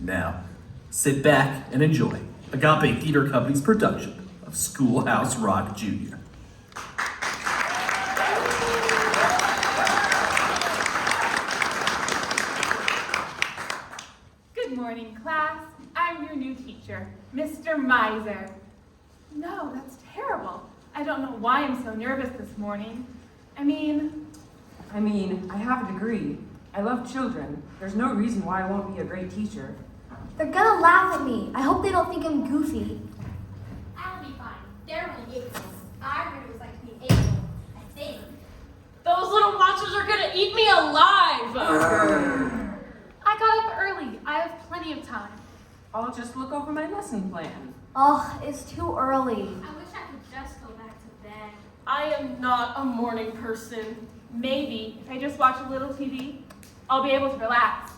Now, sit back and enjoy Agape Theater Company's production of Schoolhouse Rock Jr. Good morning, class. I'm your new teacher, Mr. Miser. No, that's terrible. I don't know why I'm so nervous this morning. I mean, I have a degree. I love children. There's no reason why I won't be a great teacher. They're gonna laugh at me. I hope they don't think I'm goofy. I'll be fine. They're only 8. I heard it was like to be able, I think. Those little monsters are gonna eat me alive! I got up early. I have plenty of time. I'll just look over my lesson plan. Ugh, it's too early. I wish I could just go back to bed. I am not a morning person. Maybe if I just watch a little TV, I'll be able to relax.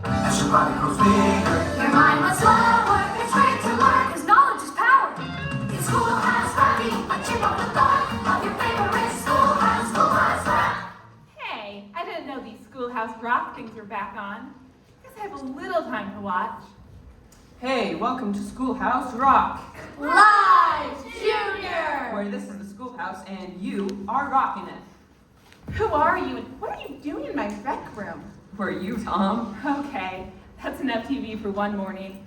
As your body grows bigger, Your mind must work. It's great to learn, 'cause knowledge is power. in Schoolhouse Rocky, a chip on the thought of your favorite Schoolhouse Rock. Hey, I didn't know these Schoolhouse Rock things were back on. Guess I have a little time to watch. Hey, welcome to Schoolhouse Rock, Live Junior! where this is the schoolhouse and you are rocking it. Who are you and what are you doing in my rec room? Who are you, Tom? Okay, that's enough TV for one morning.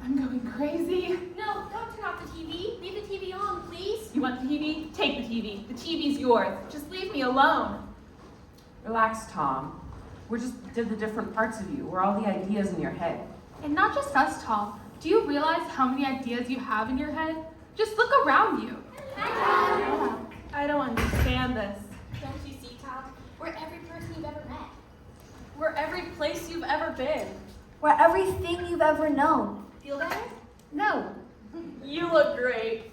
I'm going crazy. No, don't turn off the TV. Leave the TV on, please. You want the TV? Take the TV. The TV's yours. Just leave me alone. Relax, Tom. We're just the different parts of you. We're all the ideas in your head. And not just us, Tom. Do you realize how many ideas you have in your head? Just look around you. I don't understand this. Don't you see, Tom? We're every person you've ever met. We're every place you've ever been. We're everything you've ever known. Feel better? No. You look great.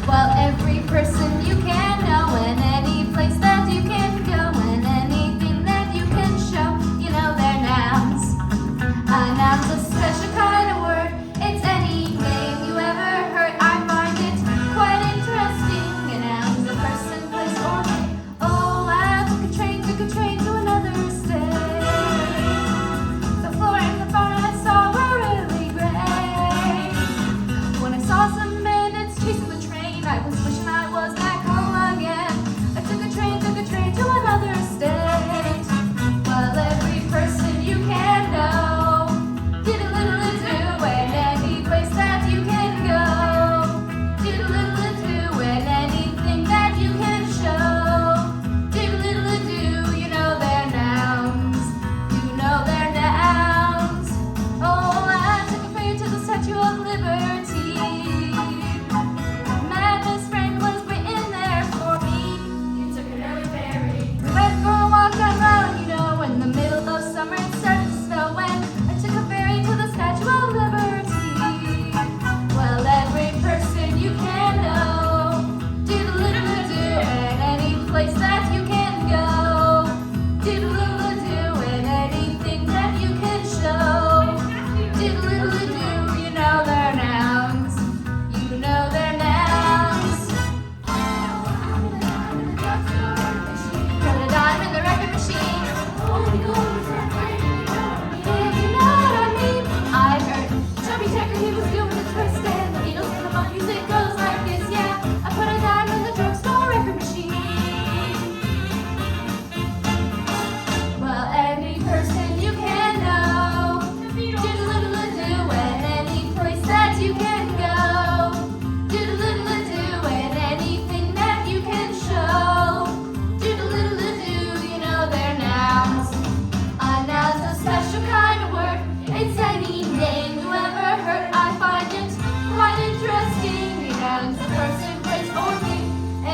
Well, every person you can know, and any place that you can go, and anything that you can show, you know they're nouns. A noun's a special kind of word. It's any name you ever heard. I find it quite interesting. A noun's a person, place, or thing. Oh, I took a train to another state. The floor and the barn I saw were really great. When I saw some bandits chasing the train, I was wishing I was back home again. I took a train to another state. Well, every person you can know did a little do, and any place that you can go did a little do, and anything that you can show did a little do. You know their nouns. You know their nouns. Oh, I took a train to the Statue of Liberty. Madness Frank was waiting there for me. You took an early ferry. We went for a walk on Raleigh, you know, in the middle of summer it started to snow, and I took a ferry to the Statue of Liberty. Well, every person you can know did a little do, and any place that you can go did a little do, and anything that you can show did a little do. You know their nouns. You know their nouns. Put a dime in the record machine. Yeah, you know what I mean. I heard Chubby Checker, he was doing a twist, and the Beatles and the Monkeys, it goes like this, yeah. I put a dime in the drugstore record machine. Well, any person you can know did a little do, and any place that you can go did a little do, and anything that you can show did a little do. You know their nouns. A noun's a special kind of word. It's any name you ever heard. I find it quite interesting. A noun's a person, place, or thing. A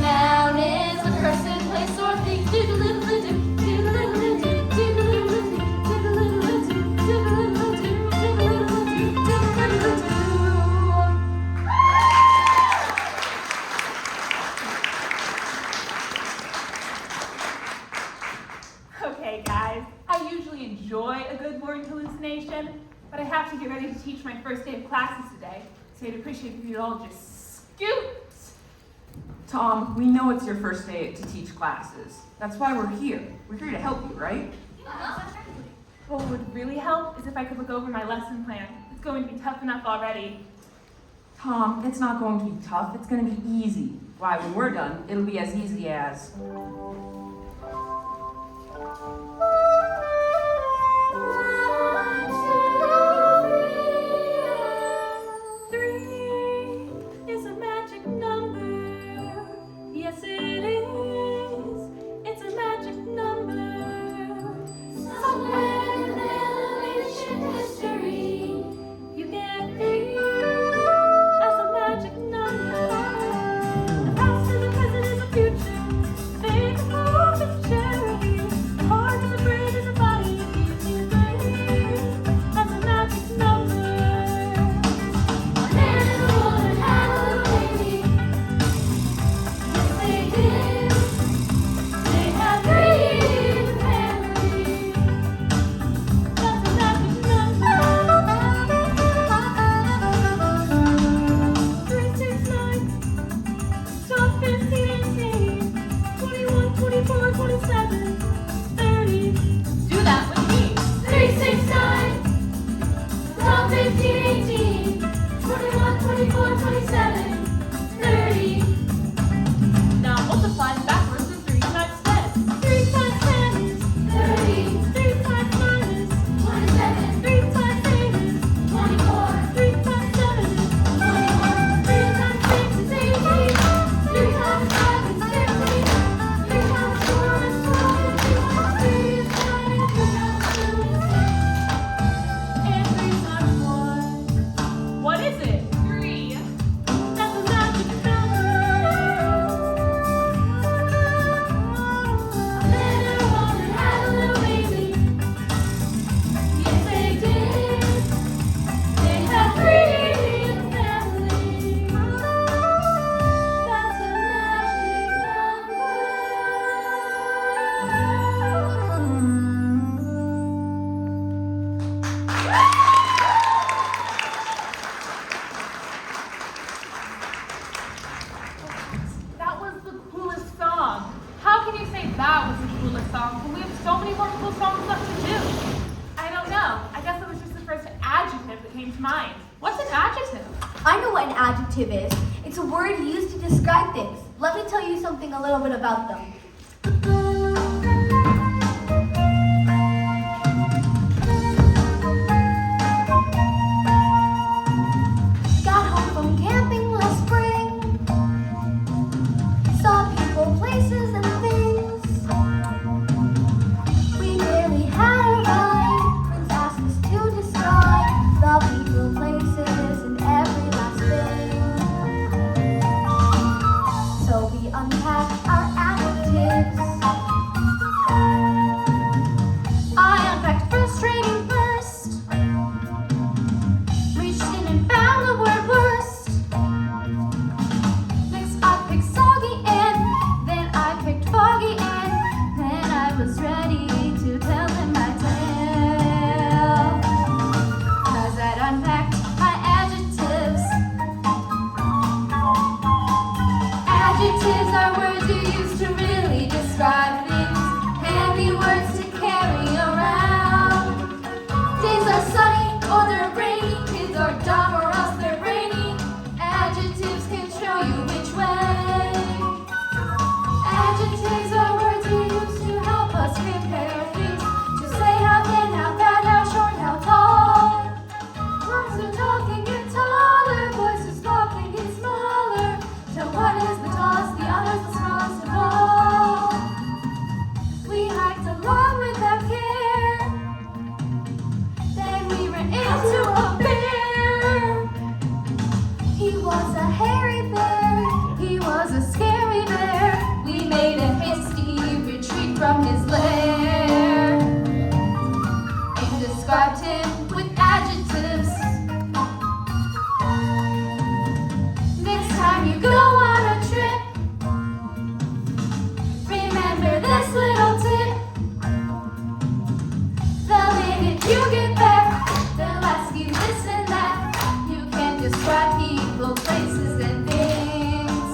noun is a person, place, or thing. Did a little do. Did a little do. Did a little do. Did a little do. Did a little do. Did a little do. Did a little do. Okay, guys, I usually enjoy a good morning hallucination, but I have to get ready to teach my first day of classes today, so I'd appreciate if you'd all just scoot Tom, we know it's your first day to teach classes. That's why we're here. We're here to help you, right? What would really help is if I could look over my lesson plan. It's going to be tough enough already. Tom, it's not going to be tough. It's going to be easy. Why, when we're done, it'll be as easy as... That was the coolest song. How can you say that was the coolest song when we have so many more cool songs left to do? I don't know. I guess it was just the first adjective that came to mind. What's an adjective? I know what an adjective is. It's a word used to describe things. Let me tell you something a little bit about them. Got home from camping last spring. Saw people, places, and things. We barely had a ride. Friends asked us to describe the people, places, and every last thing. So we unpacked our adjectives. I unpacked frustrating first. Reached in and found the word worst. Next I picked soggy and then I picked foggy and then I was ready to tell them my tale. 'Cause I'd unpacked my adjectives. Adjectives are words you use to really describe things. Handy words to carry around. Days are sunny or they're rainy. Kids are dumb or else they're brainy. Adjectives can show you which way. Adjectives are words we use to help us compare things. To say how thin, how fat, how short, how tall. Words are talking get taller, voices talking get smaller. So one is the tallest, the other's the smallest of all. We hiked along without care. Then we ran into a bear. He was a hairy bear. He was a scary bear. We made a hasty retreat from his lair and described him with adjectives. Next time you go on a trip, remember this little tip. The minute you get back, they'll ask you this and that. You can describe people, places, and things.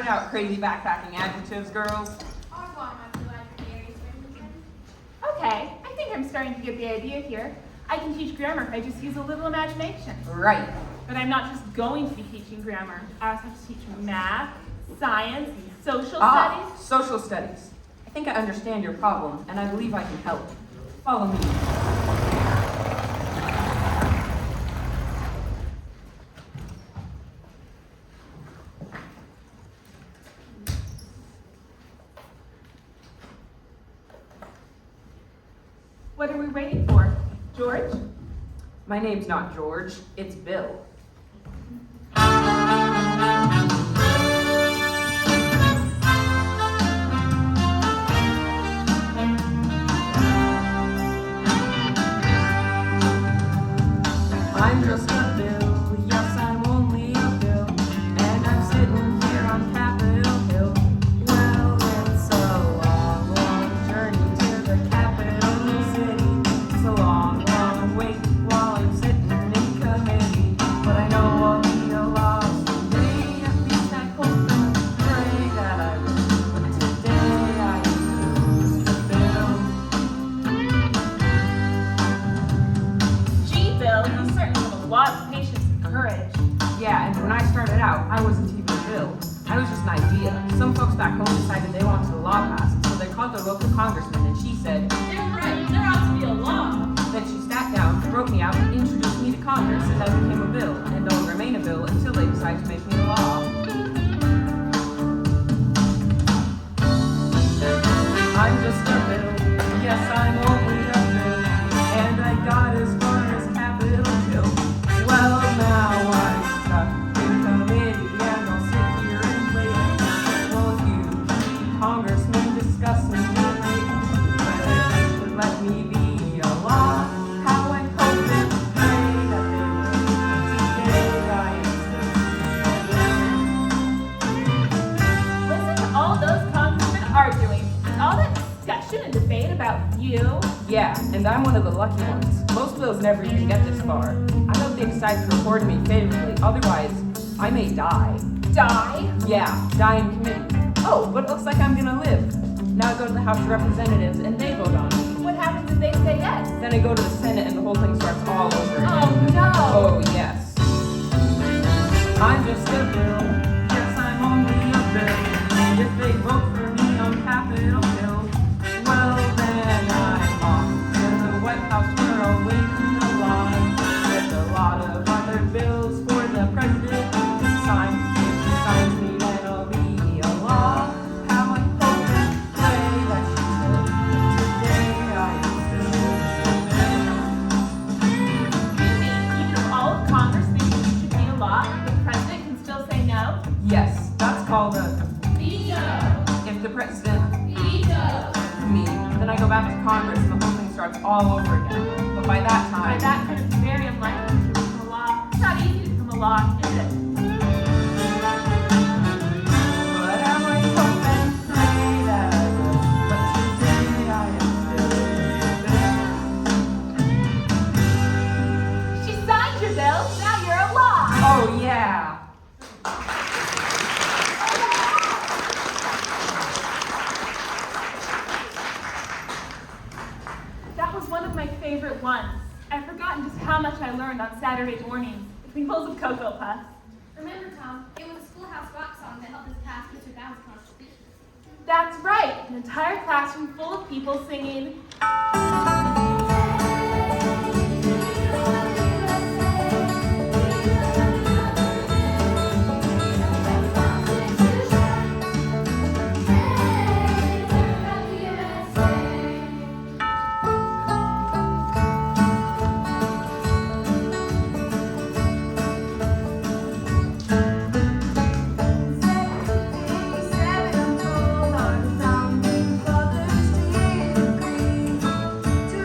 Iron out crazy backpacking adjectives, girls. Au revoir, my blue-eyed Mary Swinton. Okay, I think I'm starting to get the idea here. I can teach grammar if I just use a little imagination. Right. But I'm not just going to be teaching grammar. I also have to teach math, science, social studies. Social studies. I think I understand your problem, and I believe I can help. Follow me. What are we waiting for? George? My name's not George, it's Bill. I'm just a Bill, yes, I'm only a Bill, and I'm sitting here on Capitol Hill. Well, it's a long, long journey to the capital city. It's a long, long wait while I'm sitting in committee. But I know I'll be a loss someday, at least I hope and pray that I will. But today I am just a Bill. Gee, Bill, you certainly have a lot of patience and courage. Yeah, and when I started out, I wasn't even Bill. I was just an idea. Some folks back home decided they wanted the law passed, so they called their local congressman, and she said, They're right, there ought to be a law. then she sat down, wrote me out, and introduced me to Congress, and I became a bill, and I'll remain a bill until they decide to make me a law. I'm just a bill, yes, I'm only a bill, and I got as far as Capitol Hill. Well, now I'm stuck in committee, and I'll sit here and wait. Well, if you congressmen discussing the rate, whether they would let me be a law, how I hope and pray that they will. Today I am Listen to all those congressmen arguing. All that discussion and debate about you. Yeah, and I'm one of the lucky ones. Most bills never even get this far. I hope they decide to report me favorably, otherwise I may die. Die? Yeah, die in committee. Oh, but it looks like I'm gonna live. Now I go to the House of Representatives and they vote on me. What happens if they say yes? Then I go to the Senate and the whole thing starts all over again. Oh no! Oh, yes. I'm just a bill. Yes, I'm only a bill. If they vote for me on Capitol Hill, well then I'm off to the White House where I'll wait in the line with a lot of other bills for the president to sign. If he signs me, then I'll be a law. How I hope and pray that she will. Today I am still You mean even if all of Congress thinks you should be a law, the president can still say no? Yes, that's called a Veto. if the president Veto. me, then I go back to Congress and the whole thing starts all over again. But by that By time, that time, it's very unlikely to become a law. It's not easy to become a law, is it? but how I hope and pray that I will. But today I am still She signed your bill, now you're a law. Oh yeah. That was one of my favorite ones. I've forgotten just how much I learned on Saturday mornings between bowls of Cocoa Puffs. Remember, Tom, it was a Schoolhouse Rock song that helped us pass Mr. Dow's constitution. That's right, an entire classroom full of people singing. To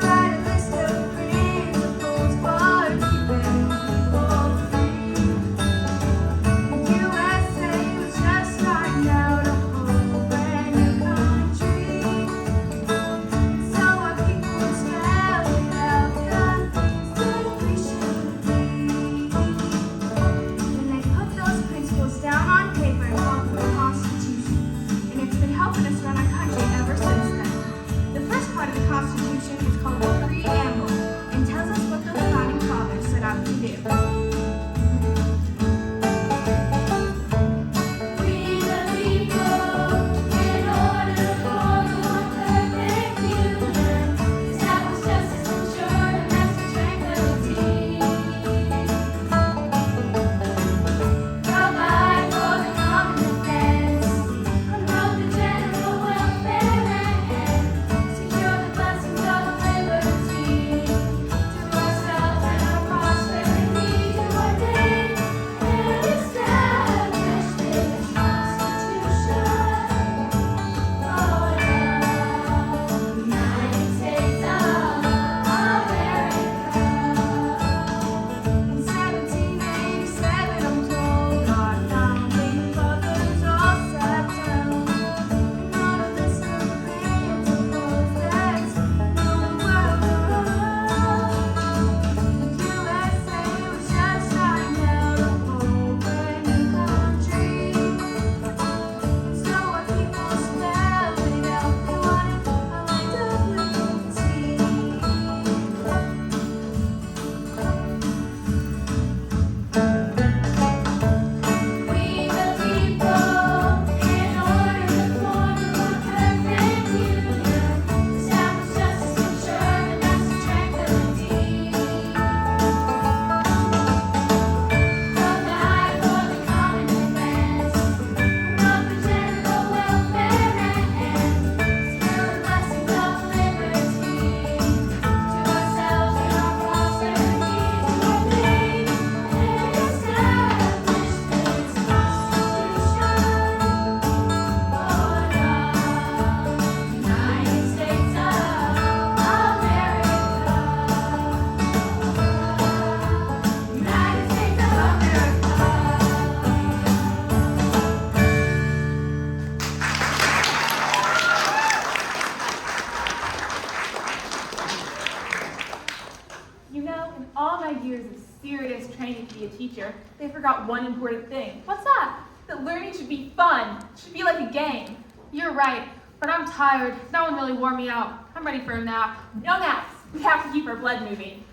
teacher, they forgot one important thing. What's that? That learning should be fun. It should be like a game. You're right, but I'm tired. That one really wore me out. I'm ready for a nap. No naps. We have to keep our blood moving.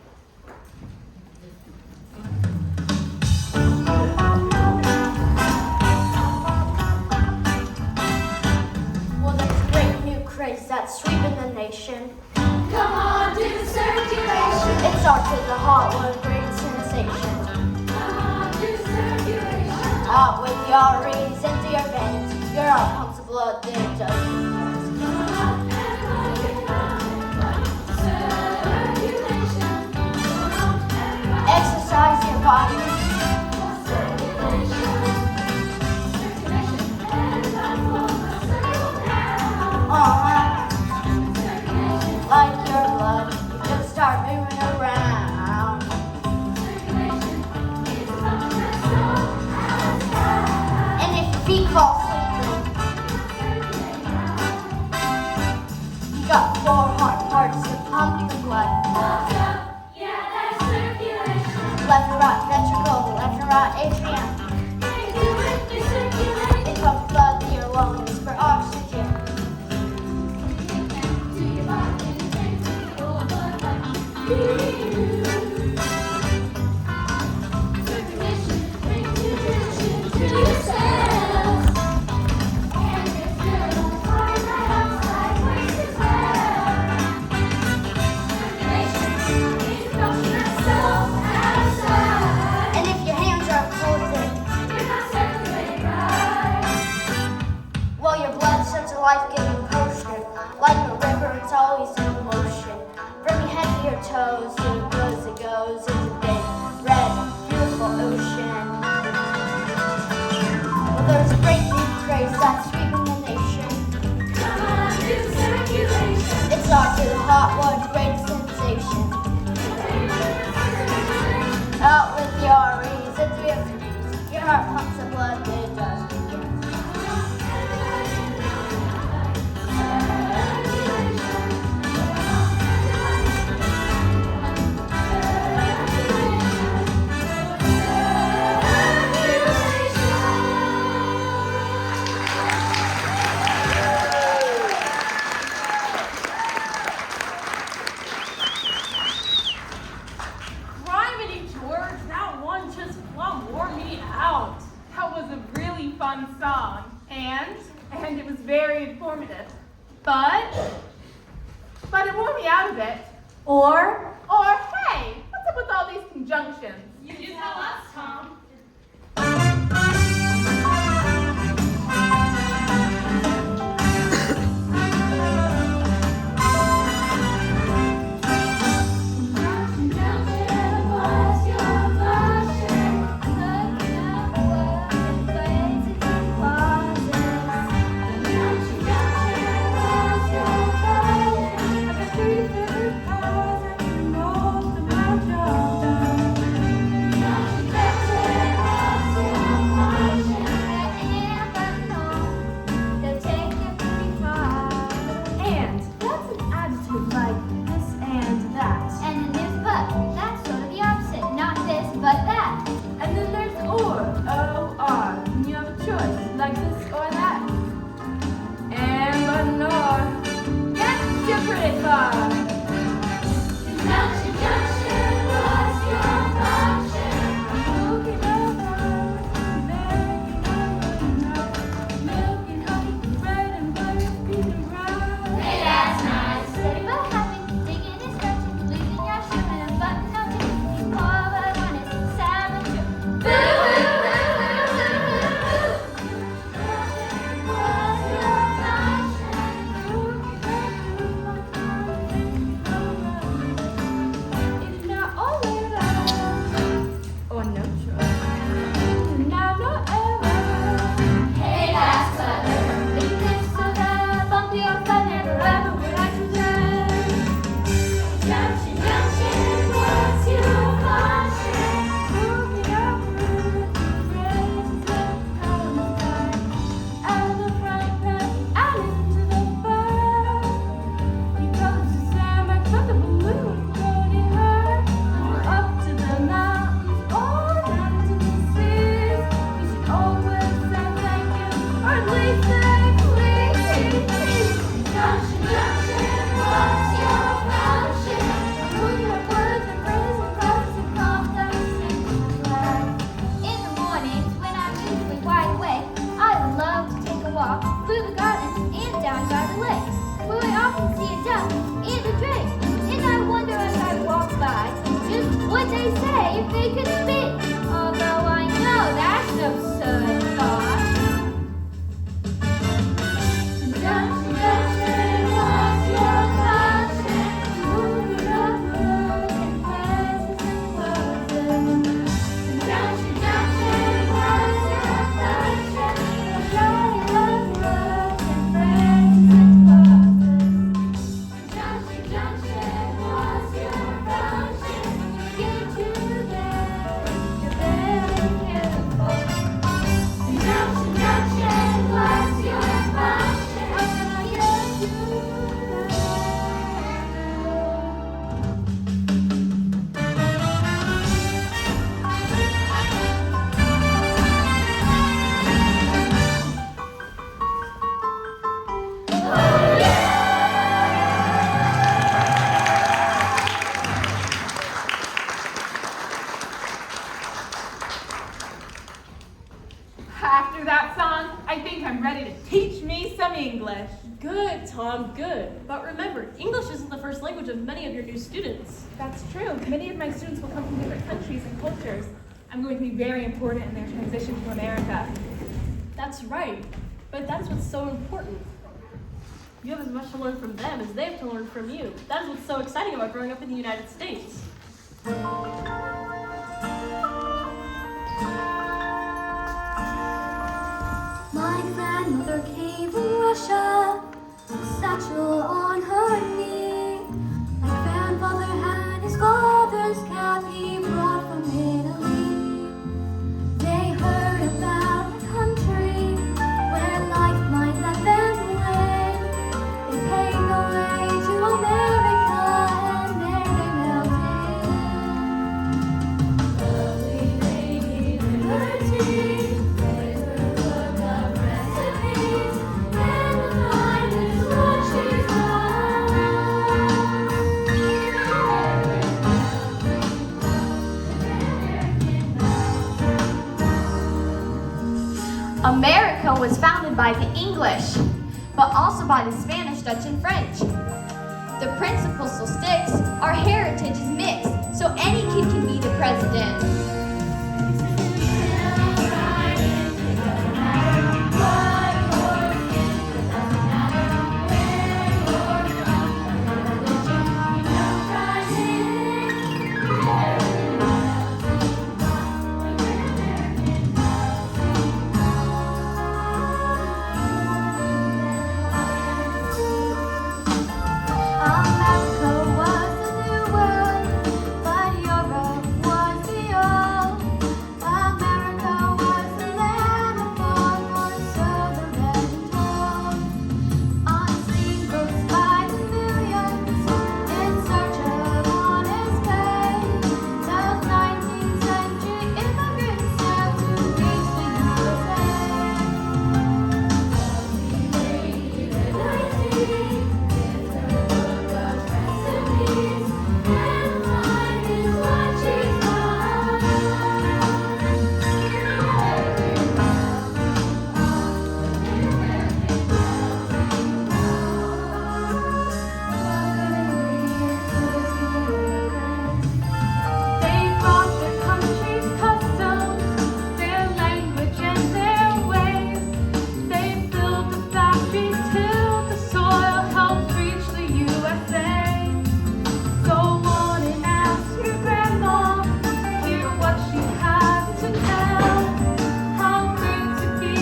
Well, there's a great new craze that's sweeping the nation. Come on, do the circulation. It starts with a hot one, great sensation. Come on, do the circulation. Out with your arteries into your veins. Your heart pumps the blood, then it does. Come on, everybody, circulation. Come on, everybody. Exercise your body. Circulation. Circulation. Everybody for the circle now. Circulation. Like your blood, you just start moving around. Circulation is pumping so outside. And if your feet fall sleeping, you got 4 heart parts to pump your blood. Yeah, that's circulation. Left and right ventricle, left and right atrium. They do it, they circulate. They pump blood to your lungs for oxygen. To your body and take your blood like you. Circulation brings nutrition to your cells. And it's good on carbon dioxide waste as well. Circulation is pumping so outside. And if your hands are frozen, You're not circulating right. well, your blood sends a life-giving potion. Like a river, it's always in motion. From your head to your toes, it goes into big, red, beautiful ocean. Well, there's a great new craze that's sweeping the nation. Come on, do circulation. It starts with a hot one, great sensation. Out with your arteries into your veins. Your heart pumps the blood, then it does begin. Criminy George, that one just plumb wore me out. That was a really fun song. And it was very informative. But it wore me out a bit. Or hey, what's up with all these conjunctions? You tell us, Tom. Circulation. they say if they could speak? Although I know that's an absurd thought. Junction, junction, what's your function? Moving up road and places and closes. Junction, junction, what's your function? Moving up road and places and closes. Junction, junction, what's your function? Get to bed, you're very careful. Junction, junction, what's your function? How can I get to bed? After that song, I think I'm ready to teach me some English. Good, Tom, good. But remember, English isn't the first language of many of your new students. That's true. Many of my students will come from different countries and cultures. I'm going to be very important in their transition to America. That's right. But that's what's so important. You have as much to learn from them as they have to learn from you. That is what's so exciting about growing up in the United States. My grandmother came from Russia, a satchel on her knee. My grandfather had his father's cap he brought from Italy. They heard about a country where life might let them win. They paved the way to America and there they melted in. Lovely lady liberty, with her book of recipes, and the wine is what she's America was founded by the English, but also by the Spanish, Dutch, and French. The principle still sticks, our heritage is mixed, so any kid can be the president. America was the new world, but Europe was the old. America was the land of fun, or so the legend told. On steamboats by the millions, in search of honest pay, those 19th century immigrants sailed to reach the USA. Lovely lady liberty, with her book of recipes, and wine is what she's They brought their country's customs, their language and their ways. They built the factories, tilled the soil, helped reach the USA. Go on and ask your grandma, hear what she has to tell. How great to be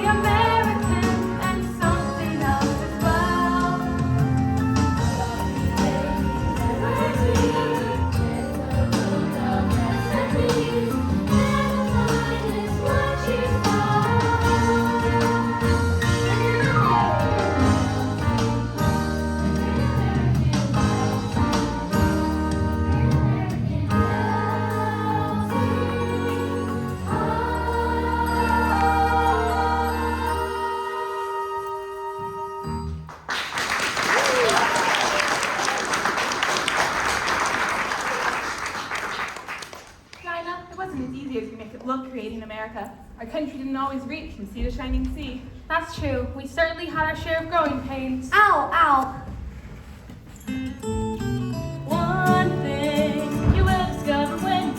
American and something else as well. Dinah, it wasn't as easy as you make it look creating America. Our country didn't always reach and see the shining sea. That's true. We certainly had our share of growing pains. Ow, ow. One thing you will discover when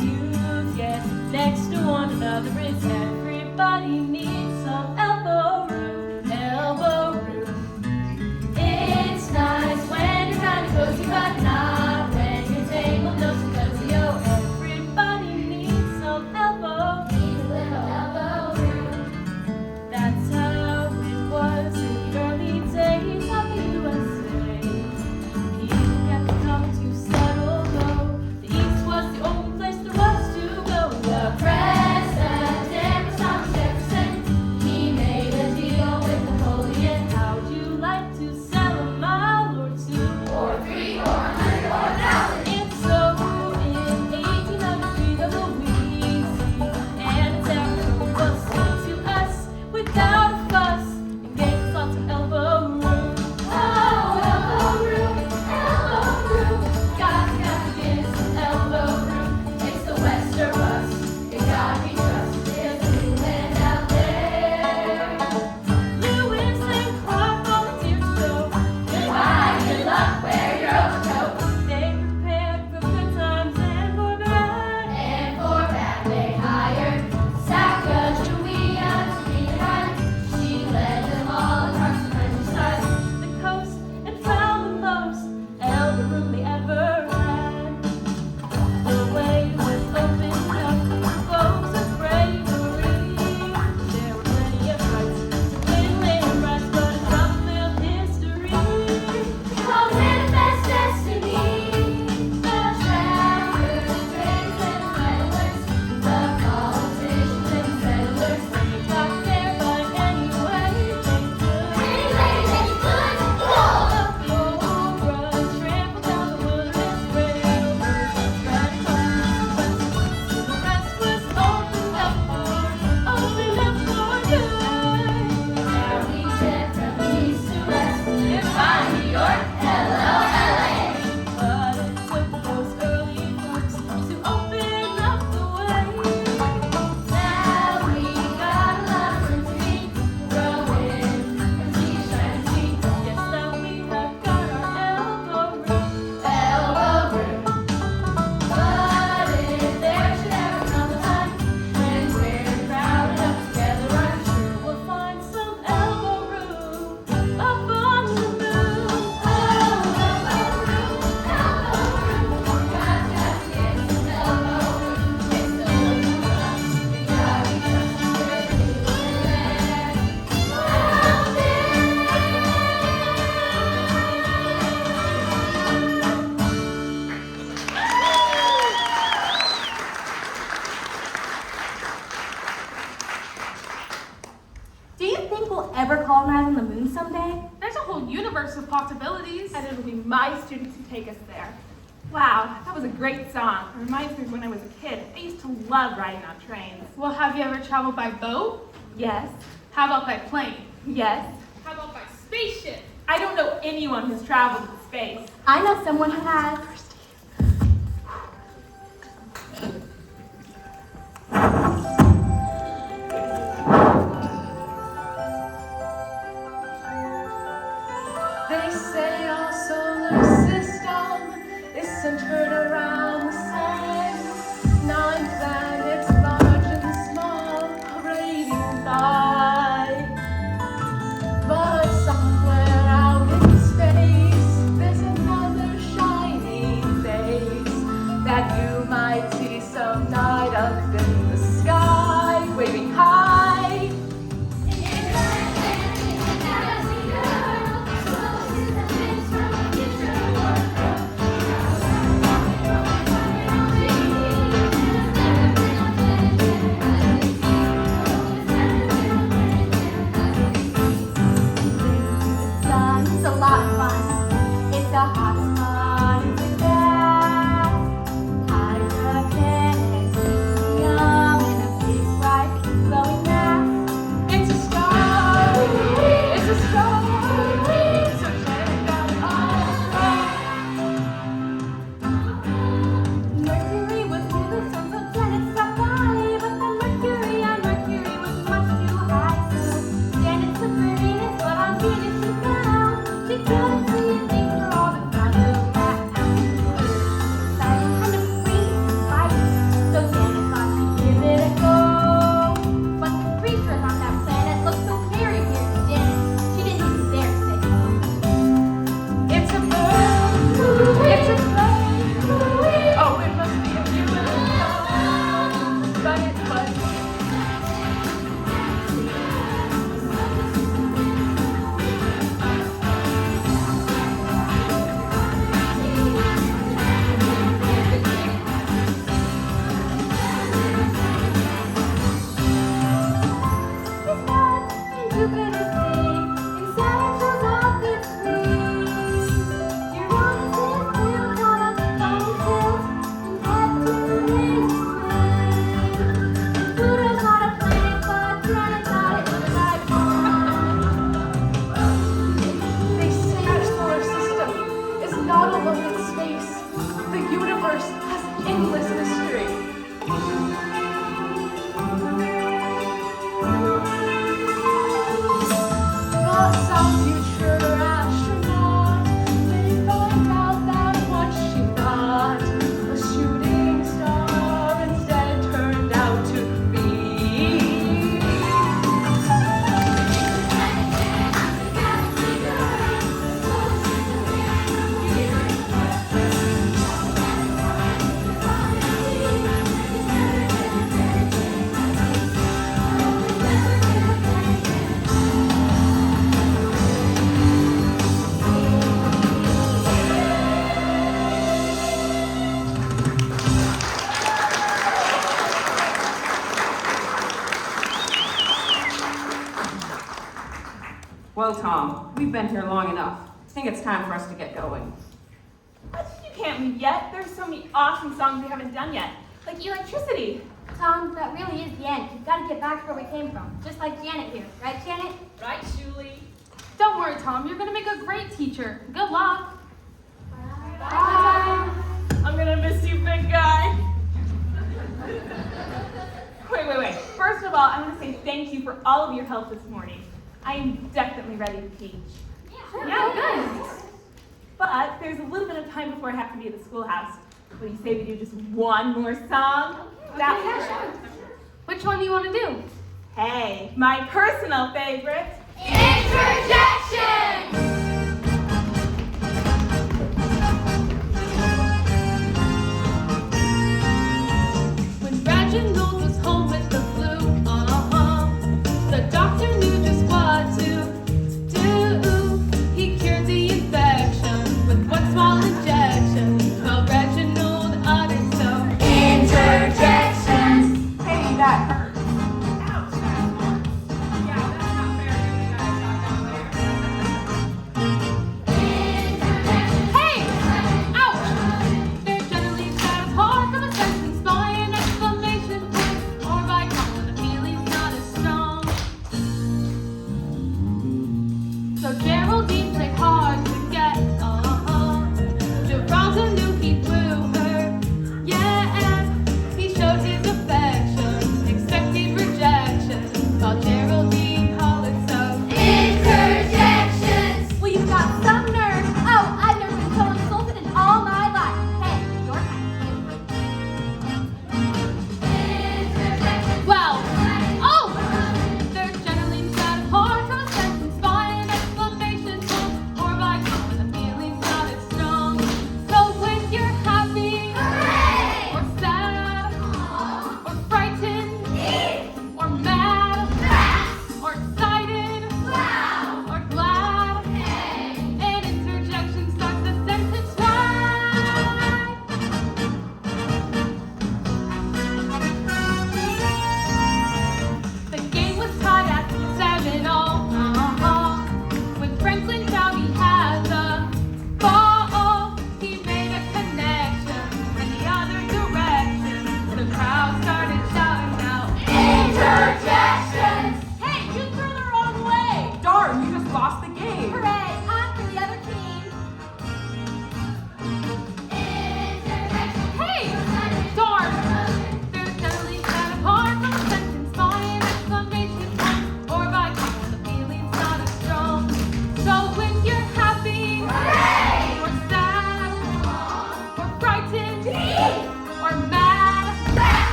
universe of possibilities. And it'll be my students who take us there. Wow, that was a great song. It reminds me of when I was a kid. I used to love riding on trains. Well, have you ever traveled by boat? Yes, How about by plane? yes. How about by spaceship? I don't know anyone who's traveled in space. I know someone who has. They say our solar system is centered around the sun. 9 planets, large and small, radiant by. But somewhere out in space, there's another shiny face that you might see some night up in the sky, waving high. It's a lot of fun. It's a hot sun. It's a gas. Hydrogen and helium in a big bright glowing mass. It's a star. It's a star. So check out Mercury was near the sun, so planets stopped by. But then Mercury on Mercury was much too high. So Janet's the Venus, but on Venus she fell. She couldn't see a thing for all the time of that altitude. Kind of free fight. So Janet thought she'd give it a go. But the creatures on that planet looked so very weird to Janet. She didn't even dare say no. It's a bird. It's a plane. Oh, it must be a UFO. But it was. They say our solar system is not alone in space. The universe has endless mystery. But some future astronaut may find out that what she thought a shooting star instead turned out to be. Well, Tom, we've been here long enough. I think it's time for us to get going. What? You can't leave yet. There's so many awesome songs we haven't done yet. Like Electricity. Tom, that really is the end. We've got to get back to where we came from. Just like Janet here. Right, Janet? Right, Julie? Don't worry, Tom. You're going to make a great teacher. Good luck. Bye. I'm gonna miss you, big guy. Wait. First of all, I want to say thank you for all of your help this morning. I am definitely ready to teach. Yeah, good. But there's a little bit of time before I have to be at the schoolhouse. Will you say we do just one more song? Which one do you want to do? Hey, my personal favorite. Interjection!